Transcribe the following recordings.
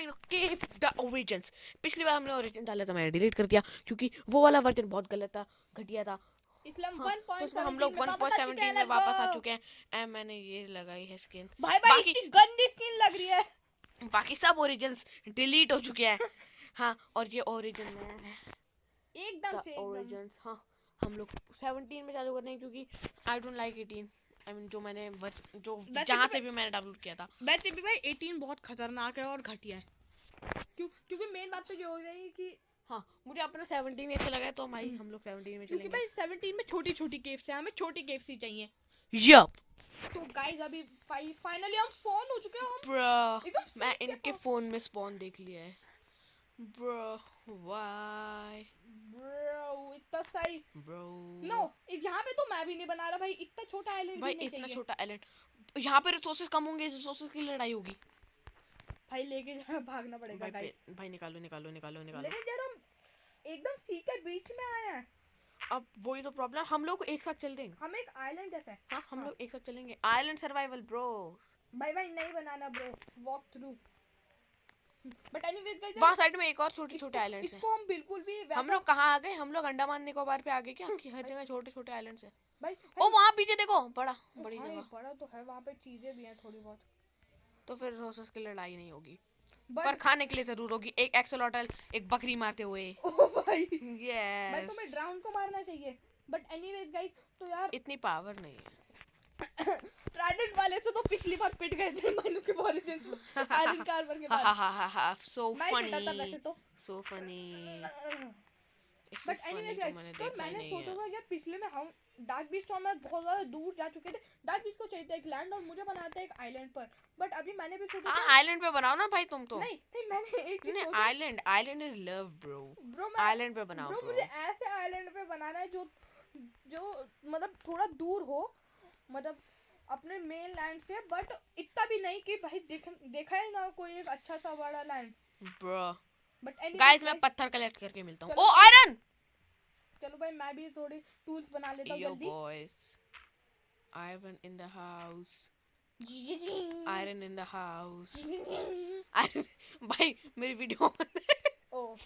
Fine okay the origins. पिछली बार हमने origin डाला था, मैंने डिलीट कर दिया क्योंकि वो वाला वर्जन बहुत गलत था, घटिया था। इसलिए हम हाँ, तो इसमें हम 1.17 लोग में वापस आ चुके 1.17 हैं। में लेट्स वापस आ गो। चुके हैं एंड मैंने ये लगाई है स्किन। भाई बाकी इतनी गंदी स्किन लग रही है। बाकी सब ओरिजिन्स डिलीट हो चुके हैं। हाँ, और ये ओरिजिन नया है, एकदम द से एकदम। ओरिजिन्स। हाँ, हम लोग 17 में चालू करते हैं क्योंकि I don't like 18। I mean जो मैंने जो जहाँ से भी मैंने डाउनलोड किया था। वैसे भी भाई 18 बहुत खतरनाक है और घटिया है। क्योंकि मेन बात तो ये हो रही है कि हाँ, मुझे अपना 17 अच्छा लगा है, तो भाई हम लोग 17 में क्योंकि चलेंगे। भाई 17 में छोटी छोटी केव्स है, हमें छोटी केव्स ही चाहिए। यप तो गाइस अभी फाइनली हम फोन हो चुके हैं हम ब्रो, एकदम मैं सीख के इनके फोन में स्पॉन देख लिया है ब्रो। व्हाई ब्रो इतना सही। ब्रो? नो यहाँ पे तो मैं भी नहीं बना रहा भाई, इतना छोटा आइलैंड भाई भी नहीं इतना चाहिए। छोटा आइलैंड, यहाँ पे रिसोर्सेज कम होंगे, रिसोर्सेज की लड़ाई होगी। भाई लेके जाना भागना पड़ेगा गाइस। भाई निकालो निकालो निकालो निकालो। लेकिन यार हम एकदम सी के बीच में आए हैं। अब वही तो प्रॉब्लम, हम लोग एक साथ चल देंगे। हम एक आइलैंड जैसे हैं। हाँ, हम लोग एक साथ चलेंगे, आइलैंड सर्वाइवल ब्रो। भाई नहीं बनाना bro, walk through. But anyways guys वहाँ साइड में एक और छोटे छोटे आइलैंड्स हैं। इसको हम बिल्कुल भी हम लोग कहाँ आ गए? हम लोग अंडमान निकोबार पे आ गए क्या? कि हर जगह छोटे छोटे आइलैंड्स हैं। भाई ओ वहाँ पीछे देखो, बड़ी हाँ, जगह। बड़ा तो है, वहाँ पे चीजें भी हैं थोड़ी बहुत। तो फिर रिसोर्सेज की लड़ाई नहीं होगी, But, पर खाने के लिए जरूर होगी। एक एक्सोलॉटल एक बकरी मारते हुए। ओ भाई भाई यस। तुम्हें ड्राउन को मारना चाहिए। बट एनीवेज गाइस तो यार इतनी पावर नहीं है। ट्राइडेंट वाले से तो पिछली बार पिट गए थे माइनो के ओरिजिन्स में आयरन कार्बर के बाद। हा सो मैं पिटा था फनी, वैसे तो। So funny. बट एनीवेज तो गाइस मैंने तो देखा ही मैंने नहीं सोचा है। था यार पिछले में हम डार्क बीस्ट में बहुत ज्यादा दूर जा चुके थे। डार्क बीस्ट को चाहिए था एक लैंड और मुझे बनाना था एक आइलैंड पर। बट अभी मैंने भी सोचा हाँ, था आइलैंड पे बनाओ ना भाई तुम तो। नहीं मैंने एक चीज नहीं, सोचा। Island is love bro. Bro मैं आइलैंड पे बनाओ ब्रो ब्रो। मुझे ऐसे आइलैंड पे बनाना है जो जो मतलब थोड़ा दूर हो, मतलब अपने मेन लैंड से, बट इतना भी नहीं कि भाई देखा है ना कोई एक अच्छा सा बड़ा लैंड। ब्रो बट गाइस मैं पत्थर कलेक्ट करके मिलता हूँ। चलो ओ आयरन। चलो भाई मैं भी थोड़ी टूल्स बना लेता हूँ यो जल्दी। Boys, iron in the house, जी जी आयरन इन द हाउस। जी। भाई मेरी वीडियो बंद है। ओ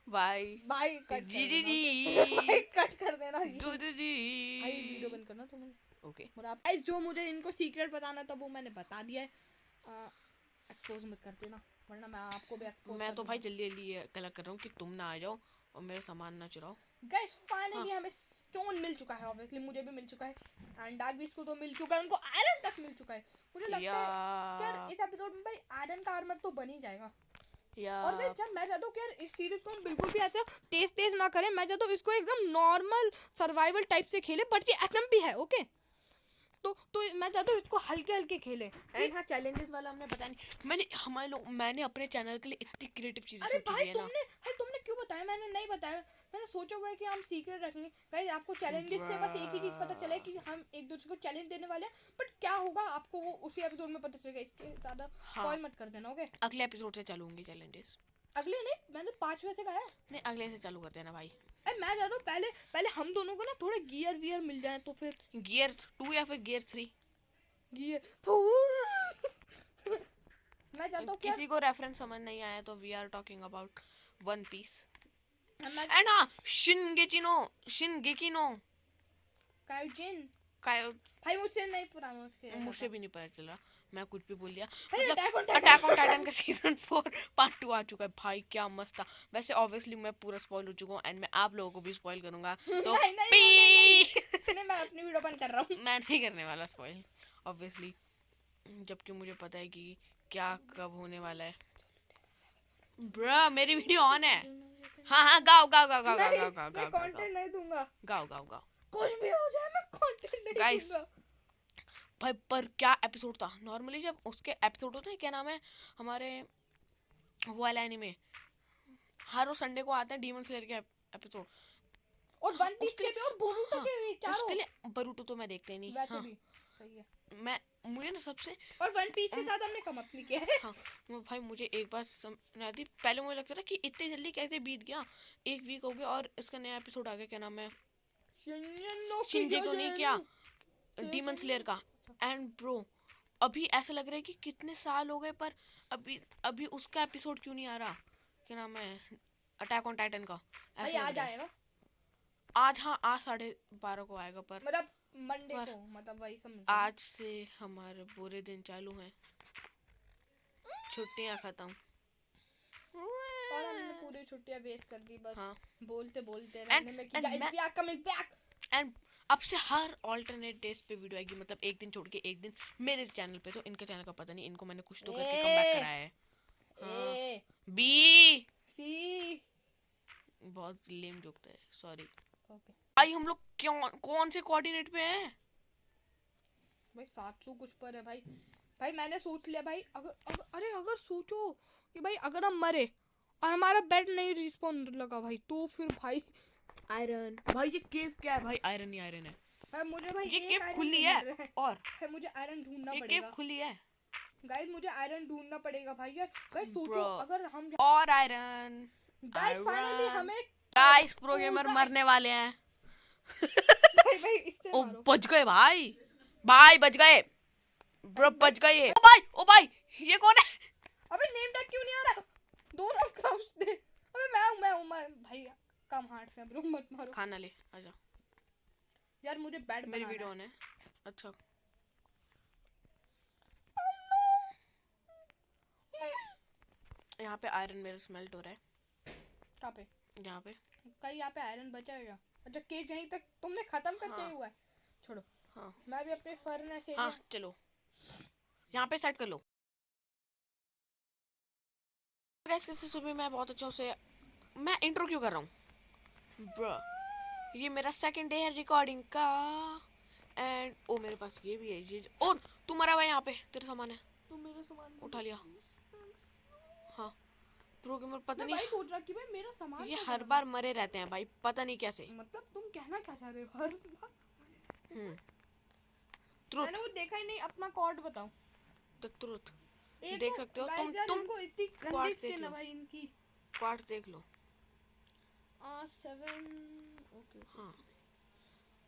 भाई भाई कट जी कर जी देना जी भाई कट कर देना जी जी भाई वीडियो बंद करना तुम। ओके। और आप गाइस जो मुझे इनको सीक्रेट बताना था वो मैंने बता दिया है। एक्सपोज मत कर देना वरना मैं आपको भी एक्सपोज मैं कर तो भाई दूंगा। जल्दी जल्दी कलेक्ट कर रहा हूँ कि तुम ना आ जाओ और मेरे सामान ना चुराओ। गाइस फाइनली हाँ। हमें स्टोन मिल चुका है, ऑब्वियसली मुझे भी मिल चुका है एंड डार्क बीस्ट को तो मिल चुका है, उनको आयरन तक मिल चुका है। मुझे लगता है यार इस एपिसोड में भाई आयरन का आर्मर तो बन ही जाएगा। और गाइस यार मैं चाहता हूँ कि यार इस सीरीज को हम बिल्कुल भी ऐसे तेज ना करें। मैं चाहता हूँ इसको एकदम नॉर्मल सर्वाइवल टाइप से खेले, बट ये एसएमपी है ओके। तो मैं चाहता हूँ इसको हल्के हल्के खेले। एंड हाँ, चैलेंजेस वाला हमने बताया नहीं। मैंने अपने चैनल के लिए इतनी क्रिएटिव चीजें अरे सोची भाई हुई है ना। तुमने क्यों बताया? मैंने नहीं बताया। मैंने सोचा हुआ है कि हम सीक्रेट रखेंगे। गाइस आपको चैलेंजेस से बस एक ही चीज पता चले कि हम एक दूसरे को चैलेंज देने वाले हैं, बट क्या होगा आपको वो उसी एपिसोड में पता चलेगा। इसके ज्यादा स्पॉइल मत कर देना ओके। अगले एपिसोड से चालू होंगे चैलेंजेस। अगले नहीं, मैंने 5वें से कहा है। नहीं, अगले से चालू करते हैं ना भाई। अरे मैं चाहता हूँ पहले हम दोनों को ना थोड़े गियर वियर मिल जाए तो फिर गियर 2 या फिर गियर 3। गियर मैं चाहता हूँ किसी को रेफरेंस समझ नहीं आया तो we are talking about One Piece. मैं एंड हाँ, शिनगेकी नो काइजिन कायो। भाई मुझसे नहीं पुराना मुझसे भी नहीं पता चला, मैं कुछ भी बोल दिया। भाई मतलब अटैक ऑन टाइटन का सीजन 4 पार्ट 2 आ चुका है भाई, क्या मस्त था। वैसे ऑब्वियसली मैं पूरा स्पॉइल हो चुका हूँ एंड मैं आप लोगों को भी स्पॉइल करूंगा तो नहीं मैं अपनी वीडियो बंद कर रहा हूँ। मैं नहीं करने वाला स्पॉइल ऑब्वियसली, जबकि मुझे पता है कि क्या कब होने वाला है। ब्रो मेरी वीडियो ऑन है। हाँ गाओ गाओ गाओ गाओ गाओ गाओ गाओ मैं गाओ कंटेंट नहीं दूंगा। गाओ गाओ गाओ। कुछ भी हो जाए मैं कंटेंट नहीं गाइस दूंगा। भाई पर क्या एपिसोड था। नॉर्मली जब उसके एपिसोड होते हैं, क्या नाम है हमारे वो वाला एनीमे, हर संडे को आते हैं डीमन स्लेयर के एपिसोड। और वन पीस के भी और बोरुतो के भी चारों। उसके लिए बरूटो तो मैं देखते ही नहीं। वैसे भी सही है। मुझे ना सबसे और वन पीस के साथ हमने कम अपनी किया है। हाँ भाई, मुझे एक बार समझ आती। पहले मुझे लगता था कि इतनी जल्दी कैसे बीत गया, एक वीक हो गया और इसका नया एपिसोड आ गया। क्या नाम है, शिनजेको नहीं क्या, डीमन स्लेयर का। एंड ब्रो अभी ऐसा लग रहा है कि कितने साल हो गए, पर अभी अभी उसका एपिसोड क्यों नहीं आ रहा? क्या नाम है, अटैक ऑन टाइटन का? भाई ऐसे आज आएगा आज, हाँ आज 12:30 को आएगा, पर मतलब मंडे पर को, मतलब वही समझ आज से हमारे बुरे दिन चालू हैं, छुट्टियां खत्म। और हमने पूरी छुट्टियां वेस्ट कर दी बस। हाँ। बोलते बोलते रहने में कि guys we are coming back. And अब से हर ऑल्टरनेट डेज पे वीडियो आएगी, मतलब एक दिन छोड़ के एक दिन मेरे चैनल पे। तो इनके चैनल का पता नहीं, इनको मैंने कुछ तो करके कमबैक कराया है। हाँ। बी सी बहुत लेम जोक था, सॉरी। ओके भाई हम लोग क्यों कौन से कोऑर्डिनेट पे हैं? भाई 700 कुछ पर है भाई। भाई मैंने सोच लिया भाई, अरे अगर सोचो कि भाई अगर हम मरे और हमारा बेड नहीं रिस्पॉन लगा भाई, तो फिर भाई आयरन। भाई ये केव क्या है भाई? आयरन ही आयरन है। भाई मुझे भाई ये एक केव आयरन खुली नहीं है मिल रहा है। और भाई मुझे आयरन ढूंढना ये पड़ेगा केव खुली है गाइस, मुझे आयरन ढूंढना पड़ेगा भाई। यार गाइस सोचो Bro. अगर हम और आयरन। गाइस फाइनली हमें गाइस प्रो गेमर मरने वाले हैं। भाई भाई इससे ओ मारो। बच गए भाई, भाई बच गए ब्रो, बच गए। ओ भाई ये कौन है? अबे नेम टैग क्यों नहीं आ रहा? दोनों क्राउच दे। अबे मैं हूं भाई, कम हार्ट से ब्रो, मत मारो। खाना ले आजा। यार मुझे बेड मेरी बनाना वीडियो है। ऑन है। अच्छा यहाँ पे आयरन मेरा स्मेल्ट हो रहा है। कहाँ पे? यहाँ पे। कहीं यहाँ पे आयरन बचा है क्या? अच्छा केज यहीं तक तुमने खत्म करके हाँ। ही हुआ है। छोड़ो। हाँ मैं भी अपने फर्नेस हाँ एरिया। चलो यहाँ पे सेट कर लो। गैस कैसे सुबह मैं बहुत अच्छा से मैं इंट्रो क्यों कर रहा हूँ ब्रो? ये मेरा सेकंड डे है रिकॉर्डिंग का। एंड ओ मेरे पास ये भी है, ये और तू मरा हुआ है यहाँ पे, तेरा सामान है, तुम मेरा सामान उठा लिया। हाँ प्रो गेमर पता मैं नहीं, भाई सोच रहा कि भाई मेरा सामान ये कहाँ हर गया? बार मरे रहते हैं भाई, पता नहीं कैसे। मतलब तुम कहना क्या चाह रहे हो हर बार? ट्रुथ मैंने वो देखा ही नहीं, अपना कॉर्ड बताओ। द ट्रुथ एक देख वो- सकते हो guys यार तुम इनको इतनी गंदी क्वार्ट्स देख स्किन है लो, भाई इनकी। क्वार्ट्स देख लो। 7 ओके हाँ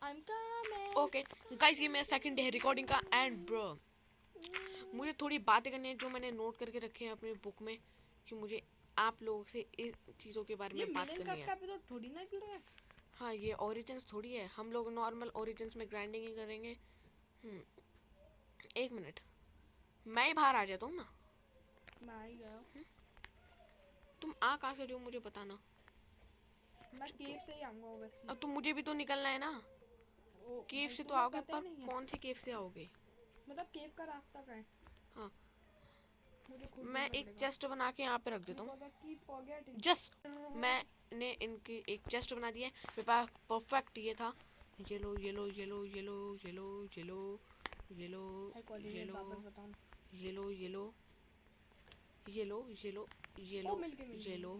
I am coming. Okay guys ये मेरा सेकंड डे है रिकॉर्डिंग का। एंड ब्रो मुझे थोड़ी बातें करनी है जो मैंने नोट करके रखे हैं अपनी बुक में, कि मुझे आप लोगों से इन चीज़ों के बारे ये में बात मिलन करनी कप है। का एपिसोड थोड़ी ना चल रहा है। हाँ ये ओरिजिन्स थोड़ी है, हम लोग नॉर्मल ओरिजिन्स में ग्राइंडिंग ही करेंगे। एक मिनट मैं ही बाहर आ जाता हूँ ना। मैं आ ही गया। तुम आ कहाँ से रहे हो मुझे बताना। मैं केव से ही आऊंगा ऑब्वियसली। अब तो मुझे भी तो निकलना है ना। ओ केव भाई, से तो तुम्हें आओगे, पता ही पर नहीं है। कौन से केव से आओगे? मतलब केव का रास्ता कहाँ है? हाँ मुझे खुद मैं ढूंढना एक पड़ेगा। चेस्ट बना के यहाँ पे रख देता हूँ। Because I keep forgetting. Just मैंने इनकी एक चेस्ट बना दी है, मेरे पास परफेक्ट ये था। Yellow yellow yellow yellow yellow yellow yellow भाई कोऑर्डिनेट वापस बताओ। येलो येलो येलो येलो ओ येलो मिल गए येलो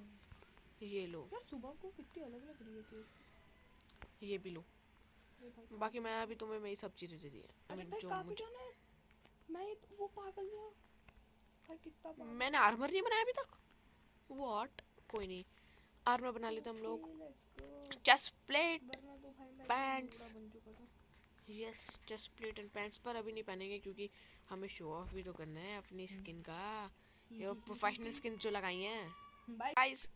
येलो यार सुबह को कितनी अलग लग रही है केव। ये भी लो। ये भाई बाकी मैं अभी तुम्हें मेरी सब चीज़ें दे दी है। अरे I mean, भाई जो कहाँ पे मुझे जाना है? मैं वो पागल गया भाई, कितना पागल। मैंने आर्मर नहीं बनाया अभी तक। व्हाट कोई नहीं, आर्मर बना लेते हम लोग। Let's go. चेस्ट प्लेट वरना तो भाई मैं Pants. बुरा बन चुका था। Yes chest plate and pants, पर अभी नहीं पहनेंगे क्योंकि हमें शो ऑफ भी तो करना है अपनी स्किन का। ये प्रोफेशनल स्किन जो लगाई हैं भाई गाइस।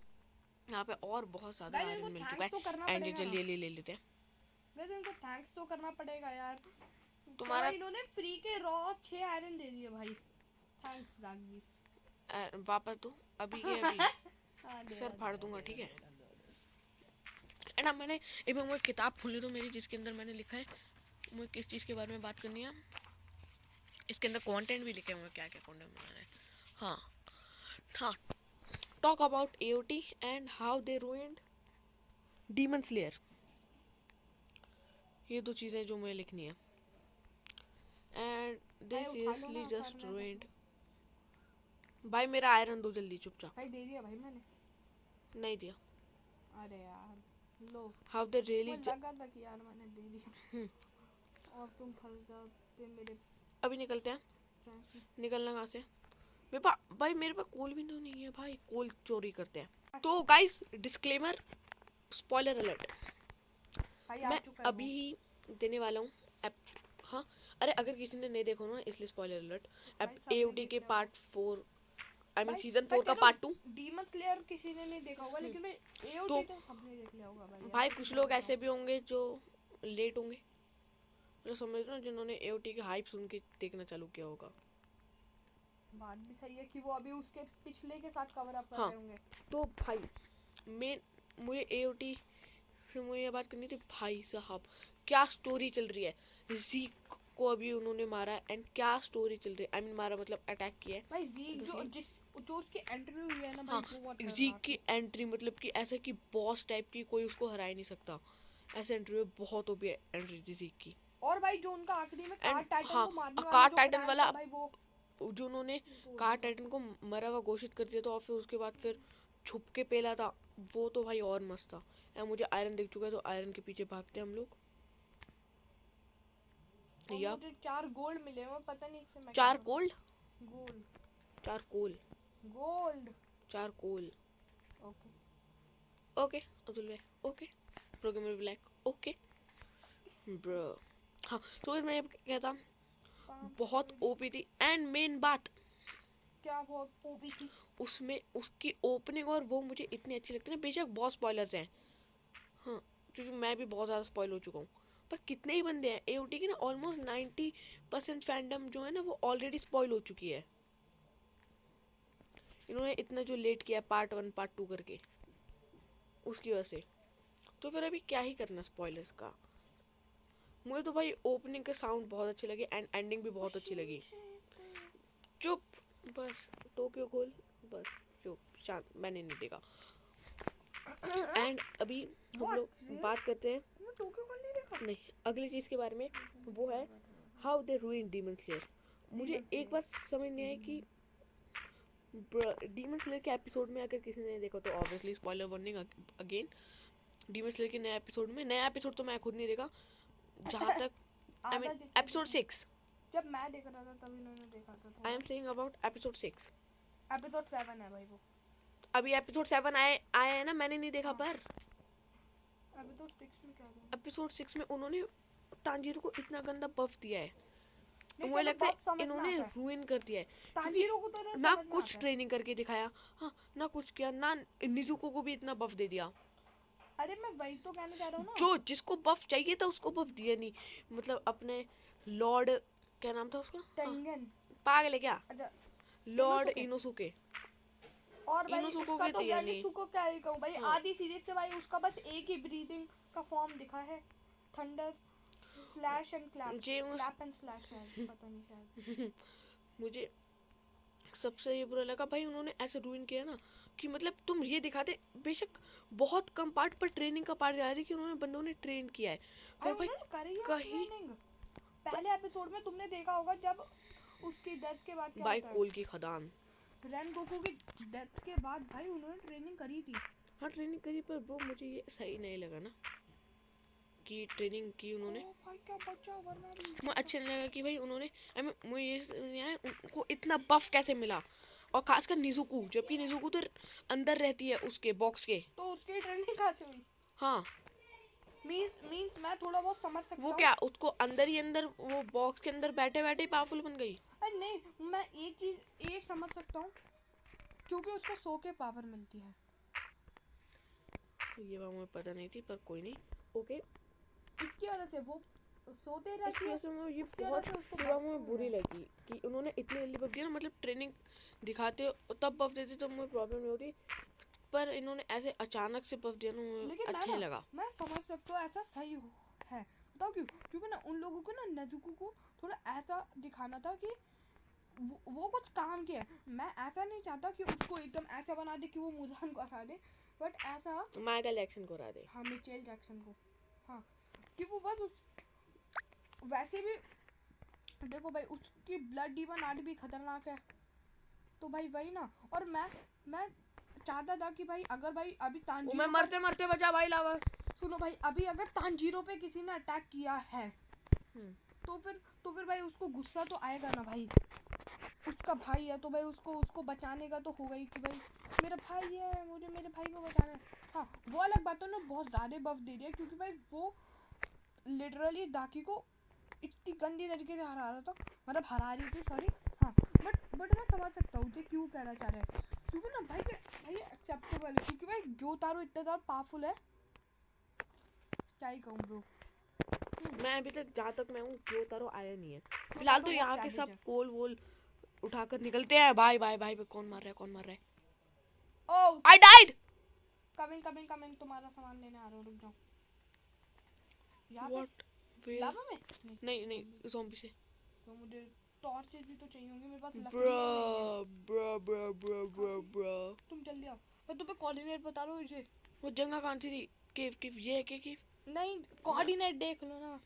यहाँ पे और बहुत ज़्यादा Guys, आयरन इनको मिल thanks चुका तो करना है। एंड पड़ेगा ना। जल्दी ले लेते हैं। वैसे इनको थैंक्स तो करना पड़ेगा यार। तुम्हारा भाई इन्होंने फ्री के रॉ 6 आयरन दे दिए भाई। Thanks dark beast. वापस दो अभी के अभी सर फाड़ दूंगा, ठीक है। एंड अब मैंने एक बार मुझे किताब खोलने दो मेरी, जिसके अंदर मैंने लिखा है मुझे किस चीज़ के बारे में बात करनी है। इसके अंदर कंटेंट भी लिखे हुए क्या क्या कंटेंट बनाना है। हाँ हाँ talk about AOT and how they ruined demon slayer. ये दो चीज़ें जो मुझे लिखनी है। And this seriously just ruined. भाई मेरा आयरन दो जल्दी चुपचाप। भाई दे दिया भाई मैंने। नहीं दिया। अरे यार लो। हाउ दे रियली मुझे लगा था कि यार मैंने दे दिया और तुम फंस जाते मेरे अभी निकलते हैं। प्रैंक में। निकलना कहाँ से? मेरे पास भाई मेरे पास कोल भी तो नहीं है भाई, कोल चोरी करते हैं। तो गाइस डिस्क्लेमर स्पॉइलर अलर्ट भाई आ मैं चुका है अभी ही देने वाला हूँ। हाँ अरे अगर किसी ने नहीं देखा ना इसलिए स्पॉइलर अलर्ट। भाई, सबने AOT देख के लिया पार्ट 4 आई मीन भाई- सीजन भाई 4 का चलो, पार्ट 2। डीमन स्लेयर किसी ने नहीं देखा होगा, लेकिन भाई एओटी तो सबने देख लिया होगा भाई। भाई कुछ लोग ऐसे भी होंगे जो लेट होंगे, जो समझ रहे हो, जिन्होंने एओटी की हाइप सुन के देखना चालू किया होगा। बात भी सही है कि वो अभी उसके पिछले के साथ कवर अप कर हाँ। रहे होंगे। तो भाई मुझे एओटी फिर मुझे ये बात करनी थी भाई साहब, क्या स्टोरी चल रही है। ज़ीक को अभी उन्होंने मारा एंड क्या स्टोरी चल रही है, आई मीन मारा मतलब अटैक किया है भाई ज़ीक जो उसकी एंट्री हुई है ना भाई, हाँ, वो बहुत ज़ीक की एंट्री मतलब कि ऐसे कि बॉस टाइप की, कोई उसको हरा ही नहीं सकता, ऐसे एंट्री में बहुत ओपी एंट्री थी ज़ीक की। और भाई जो उनका आखिरी में कार्ड टाइटन हाँ, को मारने वाला कार्ड जो टाइटन प्लान वाला था भाई, वो जो उन्होंने कार्ड टाइटन को मरा हुआ घोषित कर दिया था और फिर उसके बाद फिर छुप के पेला था, वो तो भाई और मस्त था। एंड मुझे आयरन दिख चुका है तो आयरन के पीछे भागते हैं हम लोग। और मुझे 4 गोल्ड मिले हैं, पता नहीं इससे मैं 4 गोल्ड, गोल्ड 4 कोल, गोल्ड 4 कोल। ओके ओके अब्दुल भाई, okay programmer black, okay bro. हाँ तो मैं कहता बहुत ओपी थी। एंड मेन बात क्या बहुत ओपी थी उसमें, उसकी ओपनिंग और वो मुझे इतनी अच्छी लगती है ना, बेशक बहुत स्पॉयलर्स हैं, हाँ क्योंकि मैं भी बहुत ज़्यादा स्पॉइल हो चुका हूँ, पर कितने ही बंदे हैं एओटी के ना, ऑलमोस्ट 90% फैंडम जो है ना वो ऑलरेडी स्पॉइल हो चुकी है। इन्होंने इतना जो लेट किया पार्ट 1 पार्ट 2 करके उसकी वजह से, तो फिर अभी क्या ही करना स्पॉयलर्स का। मुझे तो भाई ओपनिंग के साउंड बहुत अच्छे लगे एंड एंडिंग भी बहुत अच्छी लगी। चुप बस, टोक्यो खोल बस, चुप शांत, मैंने नहीं देखा। एंड अभी हम लोग बात करते हैं नहीं अगली चीज़ के बारे में, वो है हाउ दे रूइन डीमन स्लेयर। मुझे एक बात समझ नहीं आई कि डीमन स्लेयर के एपिसोड में अगर किसी ने देखा तो obviously spoiler warning again, demon slayer के नए एपिसोड में, नया एपिसोड तो मैं खुद नहीं देखा जहाँ तक आई मीन एपिसोड 6 जब मैं देख रहा था तभी मैंने देखा था। I am saying about episode 6। Episode 7 है भाई वो, अभी एपिसोड 7 आया है ना, मैंने नहीं देखा। पर एपिसोड 6 में क्या था? एपिसोड 6 में उन्होंने तांजीरो को इतना गंदा बफ दिया है, नहीं, मुझे चलो लगता buff है समझ में इन्होंने आता है। रूइन कर दिया है, तांजीरो को तो ना समझ में कुछ आता है। ट्रेनिंग करके दिखाया, हाँ ना कुछ किया, ना निजुको को भी इतना बफ दे दिया। अरे मैं वही तो कहने जा रहा हूँ ना, जो जिसको बफ चाहिए था उसको बफ दिया नहीं, मतलब अपने लॉर्ड, क्या नाम था उसका, टेंगन पागल है क्या, अच्छा लॉर्ड इनोसुके, और भाई इनोसुको उसका भी तो दिया नहीं। ज़ेनित्सु क्या ही कहूँ भाई, हाँ। आधी सीरीज से भाई उसका बस एक ही ब्रीदिंग का फॉर्म दिखा है, thunder slash and clap, clap and slash है, पता नहीं शायद। मुझे सबसे ये बुरा लगा भाई उन्होंने ऐसे रूइन किया ना कि मतलब तुम ये दिखाते, बेशक बहुत कम पार्ट पर ट्रेनिंग का पार्ट जा रही कि उन्होंने बंदों ने ट्रेन किया है, पर भाई कहीं पहले एपिसोड में तुमने देखा होगा जब उसकी डेथ के बाद क्या भाई होता है, कोल की खदान, रेन गोकू की डेथ के बाद भाई उन्होंने ट्रेनिंग करी थी। हाँ ट्रेनिंग करी, पर वो मुझे ये सही नहीं लगा ना कि ट्रेनिंग की उन्होंने, भाई क्या बचा वरना भी मुझे अच्छा नहीं लगा कि भाई उन्होंने आई मीन मुझे ये नहीं आया उनको इतना बफ कैसे मिला, और खासकर निजुको, जबकि निजुको तो अंदर रहती है उसके बॉक्स के, तो उसकी ट्रेनिंग कहाँ से हुई? हाँ मींस मैं थोड़ा बहुत समझ सकता वो हूँ। क्या उसको अंदर ही अंदर वो बॉक्स के अंदर बैठे बैठे पावरफुल बन गई। अरे नहीं, मैं एक चीज एक समझ सकता हूँ, क्योंकि उसको सो के पावर मिलती है। ये बात मुझे पता नहीं थी, पर कोई नहीं, ओके इसकी वजह से वो सोते रहती है। मुझे ये उसकी बहुत वजह से उसको ये बात buff मुझे हो बुरी गया। लगी कि उन्होंने इतनी जल्दी बफ दिया ना, मतलब ट्रेनिंग दिखाते तब बफ देते तो मुझे प्रॉब्लम नहीं होती, पर इन्होंने ऐसे अचानक से बफ दिया ना, मुझे लेकिन अच्छा नहीं लगा। मैं समझ सकता हूँ ऐसा सही है, बताओ क्यों? क्योंकि ना उन लोगों को ना नेजुको को थोड़ा ऐसा दिखाना था कि वो कुछ काम किया है। मैं ऐसा नहीं चाहता कि उसको एकदम ऐसा बना दे कि वो मुजान को हरा दे, बट ऐसा माइकल जैक्सन को हरा दे, हाँ मिचेल जैक्सन को, हाँ कि वो बस वैसे भी देखो भाई उसकी ब्लड डीमन आर्ट भी खतरनाक है, तो भाई वही ना। और मैं चाहता था कि भाई अगर भाई अभी तांजीरो मैं मरते मरते बचा भाई लावा, सुनो भाई अभी अगर तांजीरो पे किसी ने अटैक किया है तो फिर भाई उसको गुस्सा तो आएगा ना भाई, उसका भाई है तो भाई उसको बचाने का तो होगा ही कि भाई मेरा भाई है, मुझे मेरे भाई को बचाना है। हाँ वो अलग बात है ना, बहुत ज़्यादा बफ दे रही है, क्योंकि भाई वो लिटरली दाकी को इतनी गंदी तरीके से हरा रहा था, मतलब हरा रही थी सॉरी, हाँ बट मैं समझ सकता हूँ ये क्यों कहना चाह रहे हैं, क्योंकि ना भाई एक्सेप्टेबल है, क्योंकि भाई ग्योतारो इतना ज़्यादा पावरफुल है, क्या ही कहूँ ब्रो। मैं अभी तक जहाँ तक मैं हूँ ग्योतारो आया नहीं है फिलहाल। तो यहाँ के सब कोल वोल उठाकर निकलते हैं। भाई भाई भाई कौन मार रहा है, कौन मार रहा है? Oh I died. Coming coming coming, तुम्हारा सामान लेने आ रहा हूँ, रुक जाओ। व्हाट लावा में नहीं नहीं ज़ॉम्बी से। तो मुझे टॉर्चेस भी तो चाहिए होंगे, मेरे पास लकड़ी ब्रो नहीं है। Bro bro bro bro bro तुम जल्दी आओ, मैं तुम्हें कोऑर्डिनेट बता रहा हूँ इसे। वो जगह कौन सी थी? केव केव ये है केव? नहीं कोऑर्डिनेट देख लो ना,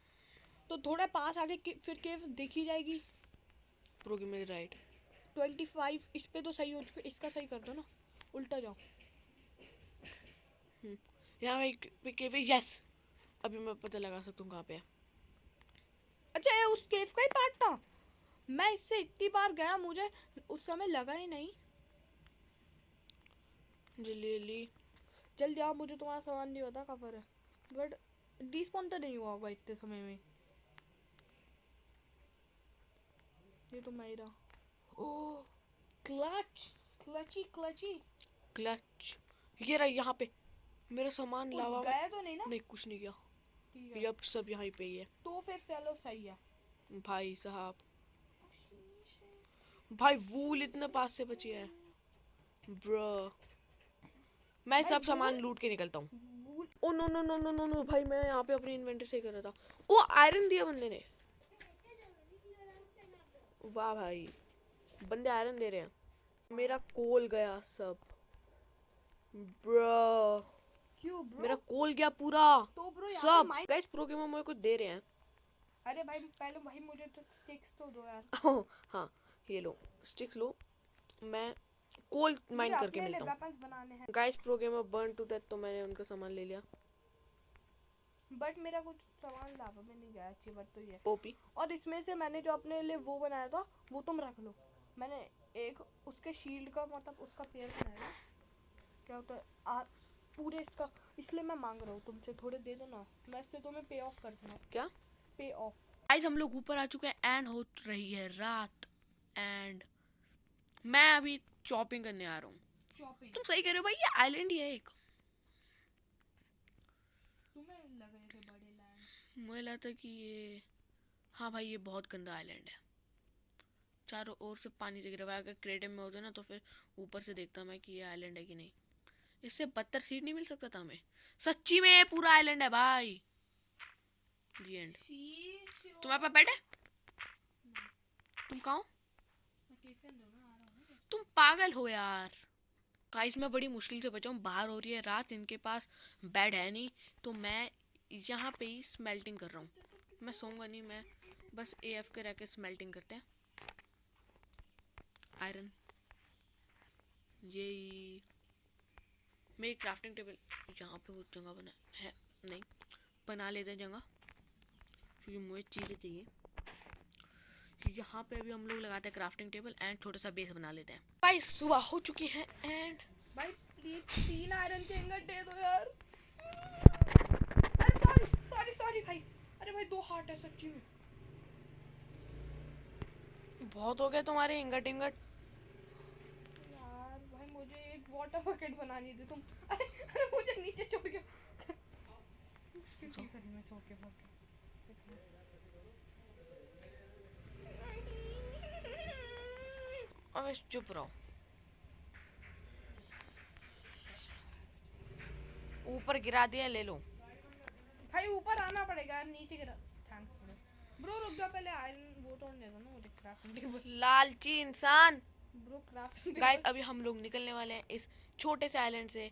तो थोड़ा पास आगे फिर केव देखी जाएगी। प्रो की मेरी राइट 25 इस पे तो सही हो चुका, इसका सही कर दो ना, उल्टा जाओ। यहाँ पे केव है। यस अभी मैं पता लगा सकता हूँ कहाँ पे है। अच्छा ये उस केव का ही पार्ट था, मैं इससे इतनी बार गया, मुझे उस समय लगा ही नहीं। जल्दी जल्दी आओ, मुझे तुम्हारा सामान नहीं पता कहाँ पर है, बट डिस्पॉन तो नहीं हुआ होगा इतने समय में। ये तो मैं ही रहा। ओह क्लच क्लची क्लच ये रहा यहाँ पे। मेरा सामान लावा में गया तो नहीं ना? नहीं कुछ नहीं गया। ठीक है, यप सब यहाँ पे ही है। तो फिर चलो सही है। भाई साहब भाई वूल इतने पास से बची है ब्रो। मैं सब सामान लूट के निकलता हूँ। Oh no no no no no no भाई मैं यहाँ पे अपनी इन्वेंटरी से कर रहा था। ओ आयरन दिया बंदे ने। वाह भाई बंदे आयरन दे रहे हैं। मेरा कोल गया सब ब्रो। क्यों ब्रो? मेरा कोल गया पूरा तो ब्रो सब। गाइस प्रो गेमर मुझे कुछ दे रहे हैं। अरे भाई पहले भाई मुझे तो स्टिक्स तो दो यार। हाँ ये लो स्टिक्स लो, मैं कोल माइन करके मिलता हूँ। Guys pro gamer burn to death, तो मैंने उनका सामान ले लिया। बट मेरा कुछ सामान लावा में नहीं गया, अच्छी बात तो ये। ओपी और इसमें से मैंने जो अपने लिए वो बनाया था वो तुम रख लो। मैंने एक उसके शील्ड का मतलब उसका पेयर बनाया, क्या होता है पूरे इसका, इसलिए मैं मांग रहा हूँ तुमसे, थोड़े दे दो ना, मैं इससे तुम्हें पे ऑफ कर दूँगा। क्या पे ऑफ? गाइस हम लोग ऊपर आ चुके हैं एंड हो रही है रात, एंड मैं अभी चॉपिंग करने आ रहा हूँ। तुम सही कह रहे हो भाई, ये आइलैंड ही है एक। तुम्हें लग रहे थे बड़े लैंड, मुझे लगता कि ये, हाँ भाई ये बहुत गंदा आइलैंड है, चारों ओर से पानी से घिरा हुआ है। अगर क्रेडिट में होता ना तो फिर ऊपर से देखता मैं कि ये आइलैंड है कि नहीं। इससे बदतर सीट नहीं मिल सकता था हमें। सच्ची में ये पूरा आइलैंड है भाई। दी एंड। तुम्हारे पास बेड है? तुम कहाँ हो? तुम पागल हो यार। गाइस मैं बड़ी मुश्किल से बचा हूँ, बाहर हो रही है रात, इनके पास बेड है नहीं, तो मैं यहाँ पे ही स्मेल्टिंग कर रहा हूँ। मैं सोऊंगा नहीं, मैं बस AF के रह के स्मेल्टिंग करते हैं। आयरन ये मेरी क्राफ्टिंग टेबल यहाँ पे वो जगह बना है नहीं, बना लेते हैं जगह, क्योंकि मुझे चीज़ें चाहिए। यहाँ पे अभी हम लोग लगाते हैं क्राफ्टिंग टेबल एंड छोटा सा बेस बना लेते हैं। भाई सुबह हो चुकी है एंड भाई प्लीज 3 आयरन के इंगट दे दो यार। अरे सॉरी भाई, अरे भाई 2 हार्ट है सच्ची में। बहुत हो गए तुम्हारे इंगट यार भाई मुझे एक वाटर बकेट बनानी थी तुम, अरे मुझे नीचे छोड़ के मैं छोड़ के भाग गया। अब चुप रहो। ऊपर गिरा दिया, ले लो भाई ऊपर आना पड़ेगा, नीचे गिरा। थैंक्स ब्रो, रुक जा पहले आयरन वो तोड़ने दो ना मुझे, क्राफ्टिंग टेबल। लालची इंसान। ब्रो क्राफ्टिंग गाइस अभी हम लोग निकलने वाले हैं इस छोटे से आइलैंड से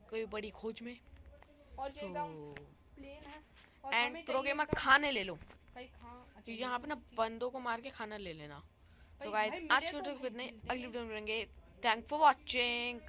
कोई बड़ी खोज में। और ये एकदम प्लेन है और एंड प्रो गेमर खाने ले लो भाई। अच्छा यहाँ पे ना बंदों को मार के खाना ले लेना। तो गाइस आज के वीडियो को इतना ही, अगली वीडियो में मिलेंगे। Thank for watching.